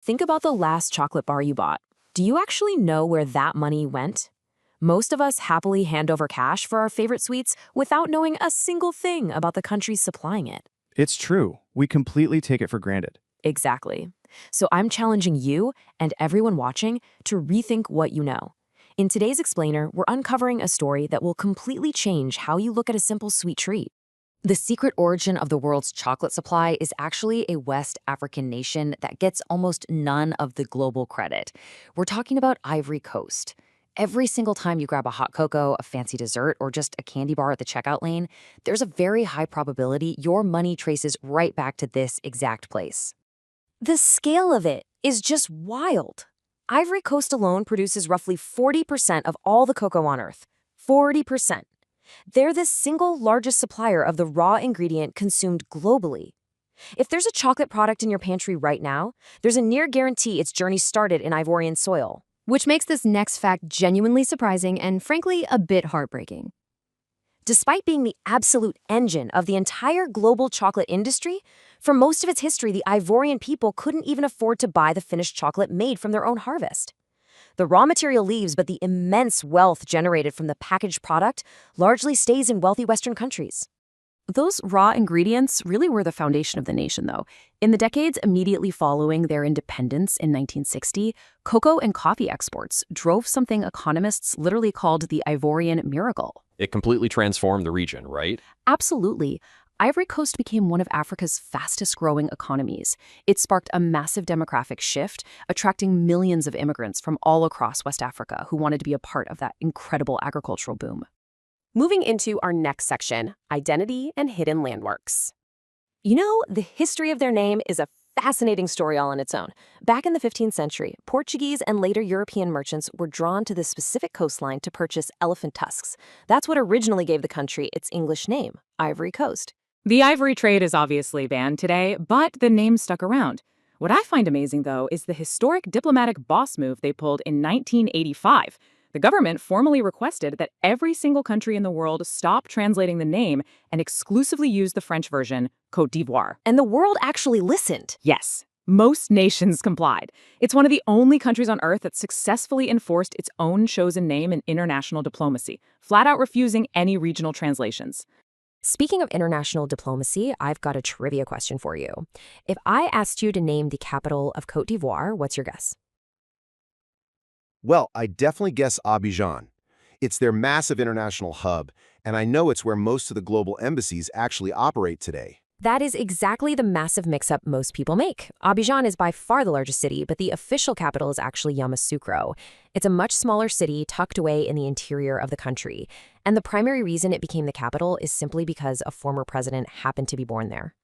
Think about the last chocolate bar you bought. Do you actually know where that money went? Most of us happily hand over cash for our favorite sweets without knowing a single thing about the countries supplying it. It's true. We completely take it for granted. Exactly. So I'm challenging you and everyone watching to rethink what you know. In today's Explainer, we're uncovering a story that will completely change how you look at a simple sweet treat. The secret origin of the world's chocolate supply is actually a West African nation that gets almost none of the global credit. We're talking about Ivory Coast. Every single time you grab a hot cocoa, a fancy dessert, or just a candy bar at the checkout lane, there's a very high probability your money traces right back to this exact place. The scale of it is just wild. Ivory Coast alone produces roughly 40% of all the cocoa on Earth. 40%. They're the single largest supplier of the raw ingredient consumed globally. If there's a chocolate product in your pantry right now, there's a near guarantee its journey started in Ivorian soil. Which makes this next fact genuinely surprising and, frankly, a bit heartbreaking. Despite being the absolute engine of the entire global chocolate industry, for most of its history, the Ivorian people couldn't even afford to buy the finished chocolate made from their own harvest. The raw material leaves, but the immense wealth generated from the packaged product largely stays in wealthy Western countries. Those raw ingredients really were the foundation of the nation, though. In the decades immediately following their independence in 1960, cocoa and coffee exports drove something economists literally called the Ivorian miracle. It completely transformed the region, right? Absolutely. Ivory Coast became one of Africa's fastest-growing economies. It sparked a massive demographic shift, attracting millions of immigrants from all across West Africa who wanted to be a part of that incredible agricultural boom. Moving into our next section, identity and hidden landmarks. You know, the history of their name is a fascinating story all on its own. Back in the 15th century, Portuguese and later European merchants were drawn to the specific coastline to purchase elephant tusks. That's what originally gave the country its English name, Ivory Coast. The ivory trade is obviously banned today, but the name stuck around. What I find amazing, though, is the historic diplomatic boss move they pulled in 1985. The government formally requested that every single country in the world stop translating the name and exclusively use the French version, Côte d'Ivoire. And the world actually listened. Yes, most nations complied. It's one of the only countries on Earth that successfully enforced its own chosen name in international diplomacy, flat out refusing any regional translations. Speaking of international diplomacy, I've got a trivia question for you. If I asked you to name the capital of Côte d'Ivoire, what's your guess? Well, I definitely guess Abidjan. It's their massive international hub, and I know it's where most of the global embassies actually operate today. That is exactly the massive mix-up most people make. Abidjan is by far the largest city, but the official capital is actually Yamoussoukro. It's a much smaller city tucked away in the interior of the country. And the primary reason it became the capital is simply because a former president happened to be born there.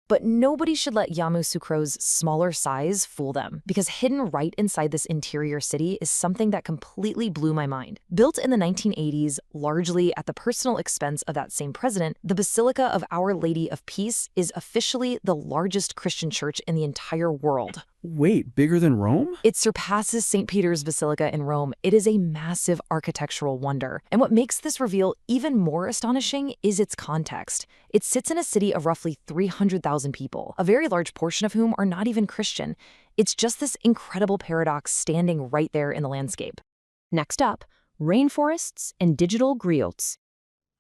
But nobody should let Yamoussoukro's smaller size fool them, because hidden right inside this interior city is something that completely blew my mind. Built in the 1980s, largely at the personal expense of that same president, the Basilica of Our Lady of Peace is officially the largest Christian church in the entire world. Wait, bigger than Rome? It surpasses St. Peter's Basilica in Rome. It is a massive architectural wonder. And what makes this reveal even more astonishing is its context. It sits in a city of roughly 300,000 people, a very large portion of whom are not even Christian. It's just this incredible paradox standing right there in the landscape. Next up, rainforests and digital griots.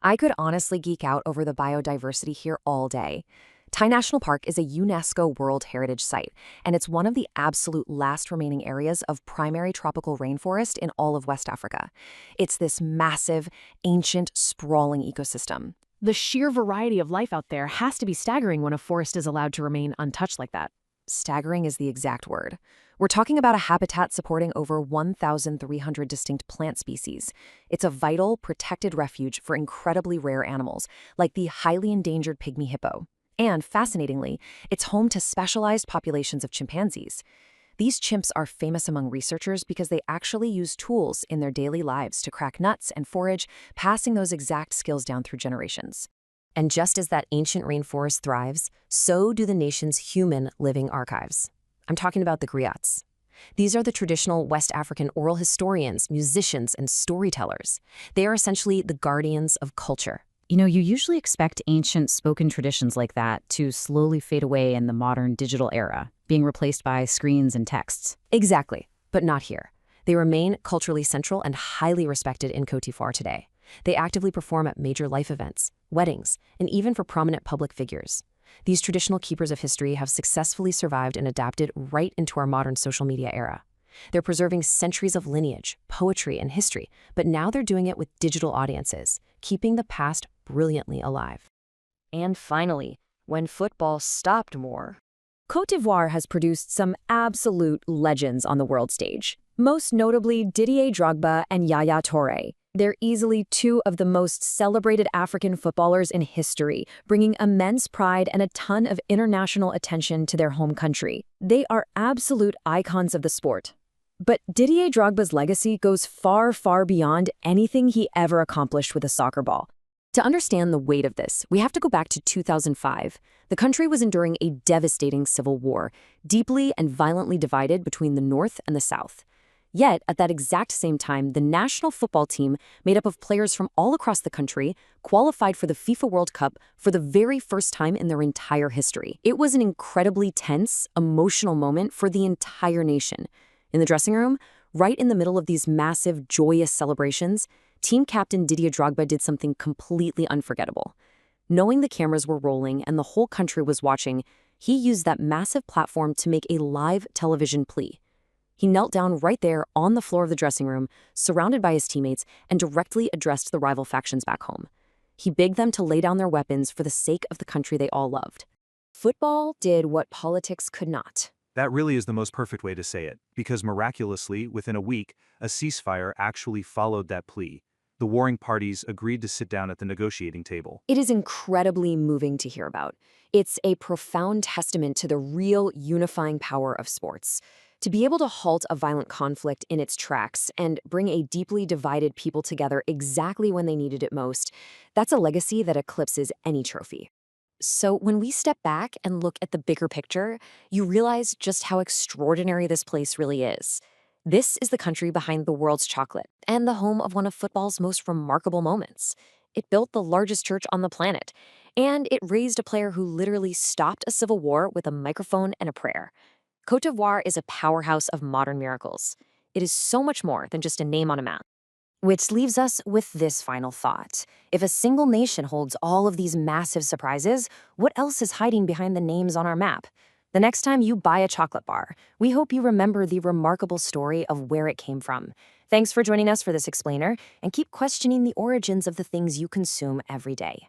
I could honestly geek out over the biodiversity here all day. Tai National Park is a UNESCO World Heritage Site, and it's one of the absolute last remaining areas of primary tropical rainforest in all of West Africa. It's this massive, ancient, sprawling ecosystem. The sheer variety of life out there has to be staggering when a forest is allowed to remain untouched like that. Staggering is the exact word. We're talking about a habitat supporting over 1,300 distinct plant species. It's a vital, protected refuge for incredibly rare animals, like the highly endangered pygmy hippo. And, fascinatingly, it's home to specialized populations of chimpanzees. These chimps are famous among researchers because they actually use tools in their daily lives to crack nuts and forage, passing those exact skills down through generations. And just as that ancient rainforest thrives, so do the nation's human living archives. I'm talking about the griots. These are the traditional West African oral historians, musicians, and storytellers. They are essentially the guardians of culture. You know, you usually expect ancient spoken traditions like that to slowly fade away in the modern digital era. being replaced by screens and texts. Exactly, but not here. They remain culturally central and highly respected in Côte d'Ivoire today. They actively perform at major life events, weddings, and even for prominent public figures. These traditional keepers of history have successfully survived and adapted right into our modern social media era. They're preserving centuries of lineage, poetry, and history, but now they're doing it with digital audiences, keeping the past brilliantly alive. And finally, when football stopped more. Côte d'Ivoire has produced some absolute legends on the world stage, most notably Didier Drogba and Yaya Touré. They're easily two of the most celebrated African footballers in history, bringing immense pride and a ton of international attention to their home country. They are absolute icons of the sport. But Didier Drogba's legacy goes far, far beyond anything he ever accomplished with a soccer ball. To understand the weight of this, we have to go back to 2005. The country was enduring a devastating civil war, deeply and violently divided between the North and the South. Yet, at that exact same time, the national football team, made up of players from all across the country, qualified for the FIFA World Cup for the very first time in their entire history. It was an incredibly tense, emotional moment for the entire nation. In the dressing room, right in the middle of these massive, joyous celebrations, team captain Didier Drogba did something completely unforgettable. Knowing the cameras were rolling and the whole country was watching, he used that massive platform to make a live television plea. He knelt down right there on the floor of the dressing room, surrounded by his teammates, and directly addressed the rival factions back home. He begged them to lay down their weapons for the sake of the country they all loved. Football did what politics could not. That really is the most perfect way to say it, because miraculously, within a week, a ceasefire actually followed that plea. The warring parties agreed to sit down at the negotiating table. It is incredibly moving to hear about. It's a profound testament to the real unifying power of sports. To be able to halt a violent conflict in its tracks and bring a deeply divided people together exactly when they needed it most, that's a legacy that eclipses any trophy. So when we step back and look at the bigger picture, you realize just how extraordinary this place really is. This is the country behind the world's chocolate and the home of one of football's most remarkable moments. It built the largest church on the planet, and it raised a player who literally stopped a civil war with a microphone and a prayer. Côte d'Ivoire is a powerhouse of modern miracles. It is so much more than just a name on a map. Which leaves us with this final thought. If a single nation holds all of these massive surprises, what else is hiding behind the names on our map? The next time you buy a chocolate bar, we hope you remember the remarkable story of where it came from. Thanks for joining us for this explainer, and keep questioning the origins of the things you consume every day.